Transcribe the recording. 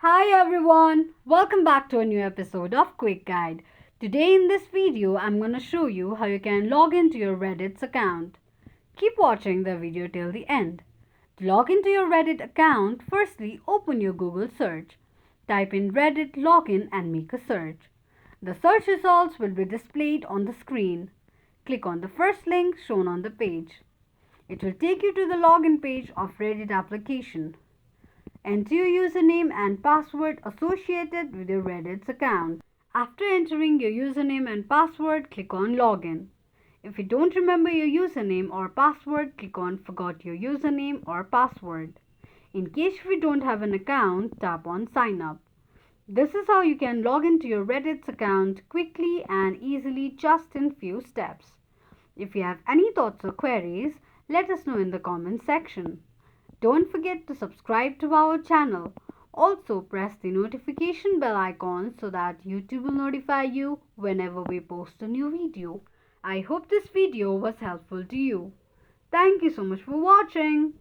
Hi everyone, welcome back to a new episode of Quick Guide. Today in this video, I'm going to show you how you can log into your Reddit's account. Keep watching the video till the end. To log into your Reddit account, firstly open your Google search. Type in Reddit login and make a search. The search results will be displayed on the screen. Click on the first link shown on the page. It will take you to the login page of Reddit application. Enter your username and password associated with your Reddit's account. After entering your username and password, click on Login. If you don't remember your username or password, click on Forgot your username or password. In case you don't have an account, tap on Sign Up. This is how you can log into your Reddit's account quickly and easily just in few steps. If you have any thoughts or queries, let us know in the comment section. Don't forget to subscribe to our channel. Also press the notification bell icon so that YouTube will notify you whenever we post a new video. I hope this video was helpful to you. Thank you so much for watching.